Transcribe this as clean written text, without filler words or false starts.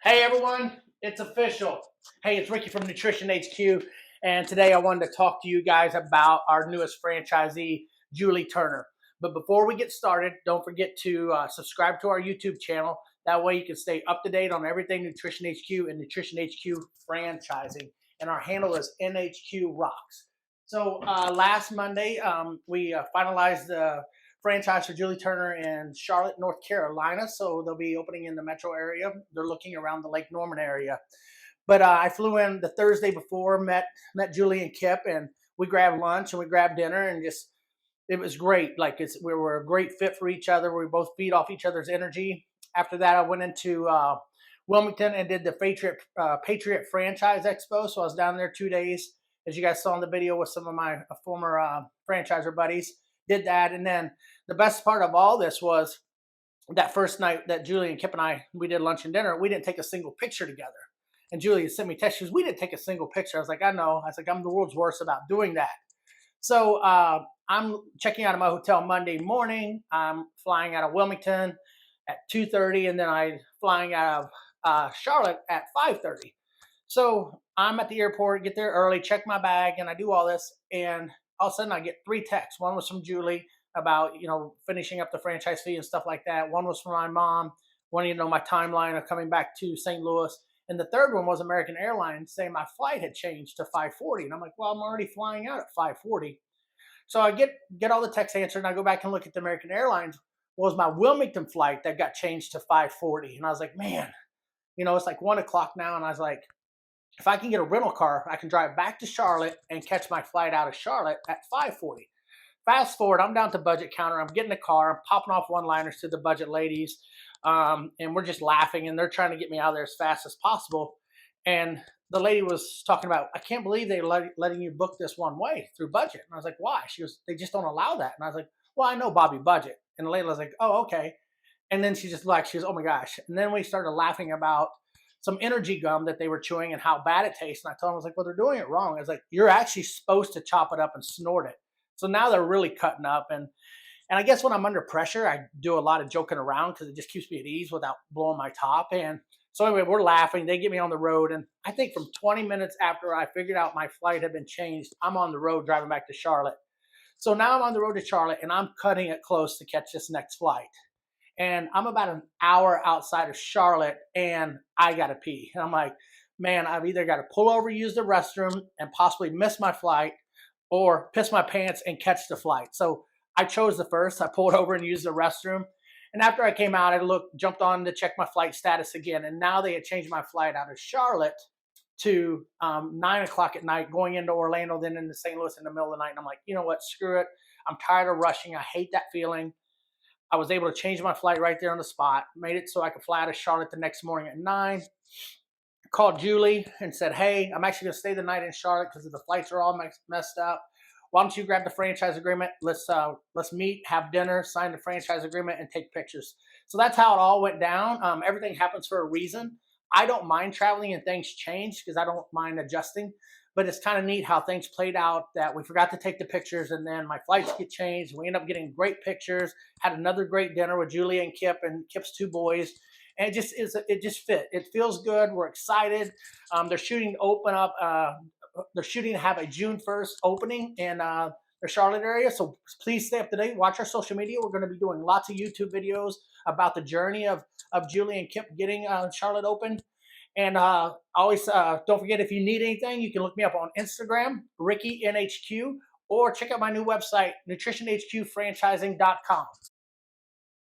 Hey everyone, it's official. Hey, it's Ricky from Nutrition HQ, and today I wanted to talk to you guys about our newest franchisee, Julie Turner. But before we get started, don't forget to subscribe to our YouTube channel. That way you can stay up to date on everything Nutrition HQ and Nutrition HQ franchising. And our handle is NHQ Rocks. So last Monday, we finalized the franchise for Julie Turner in Charlotte, North Carolina. So they'll be opening in the metro area. They're looking around the Lake Norman area. But I flew in the Thursday before, met Julie and Kip, and we grabbed lunch and we grabbed dinner, and just it was great. Like we were a great fit for each other. We both feed off each other's energy. After that, I went into Wilmington and did the Patriot Franchise Expo. So I was down there 2 days, as you guys saw in the video, with some of my former franchiser buddies. Did that, and then the best part of all this was that first night that Julie and Kip and we did lunch and dinner. We didn't take a single picture together. And Julie sent me text. She goes, "We didn't take a single picture." I was like, "I know." I was like, "I'm the world's worst about doing that." So I'm checking out of my hotel Monday morning. I'm flying out of Wilmington at 2:30, and then I'm flying out of Charlotte at 5:30. So I'm at the airport, get there early, check my bag, and I do all this, and all of a sudden I get 3 texts. One was from Julie about, finishing up the franchise fee and stuff like that. One was from my mom wanting to know my timeline of coming back to St. Louis. And the third one was American Airlines saying my flight had changed to 5:40. And I'm like, well, I'm already flying out at 5:40. So I get all the texts answered, and I go back and look at the American Airlines. Was my Wilmington flight that got changed to 5:40. And I was like, man, it's like 1 o'clock now. And I was like, if I can get a rental car, I can drive back to Charlotte and catch my flight out of Charlotte at 5:40. Fast forward, I'm down to budget counter. I'm getting a car. I'm popping off one-liners to the budget ladies, and we're just laughing, and they're trying to get me out of there as fast as possible. And the lady was talking about, I can't believe they're letting you book this one way through budget. And I was like, why? She goes, they just don't allow that. And I was like, well, I know Bobby Budget. And the lady was like, oh, okay. And then she goes, oh my gosh. And then we started laughing about some energy gum that they were chewing and how bad it tastes. And I told them, I was like, well, they're doing it wrong. I was like, you're actually supposed to chop it up and snort it. So now they're really cutting up. And I guess when I'm under pressure, I do a lot of joking around because it just keeps me at ease without blowing my top. And so anyway, we're laughing. They get me on the road. And I think from 20 minutes after I figured out my flight had been changed, I'm on the road driving back to Charlotte. So now I'm on the road to Charlotte, and I'm cutting it close to catch this next flight. And I'm about an hour outside of Charlotte, and I got to pee. And I'm like, man, I've either got to pull over, use the restroom, and possibly miss my flight, or piss my pants and catch the flight. So I chose the first. I pulled over and used the restroom. And after I came out, I jumped on to check my flight status again. And now they had changed my flight out of Charlotte to 9 o'clock at night, going into Orlando, then into St. Louis in the middle of the night. And I'm like, you know what? Screw it. I'm tired of rushing. I hate that feeling. I was able to change my flight right there on the spot, made it so I could fly out of Charlotte the next morning at 9. Called Julie and said, hey, I'm actually going to stay the night in Charlotte because the flights are all messed up. Why don't you grab the franchise agreement? Let's meet, have dinner, sign the franchise agreement, and take pictures. So that's how it all went down. Everything happens for a reason. I don't mind traveling and things change because I don't mind adjusting. But it's kind of neat how things played out, that we forgot to take the pictures, and then my flights get changed. We end up getting great pictures, had another great dinner with Julie and Kip's 2 boys. And it just fit. It feels good. We're excited. They're shooting to open up. They're shooting to have a June 1st opening in the Charlotte area. So please stay up to date. Watch our social media. We're going to be doing lots of YouTube videos about the journey of Julie and Kip getting Charlotte open. And always don't forget, if you need anything, you can look me up on Instagram, Ricky NHQ, or check out my new website, nutritionhqfranchising.com.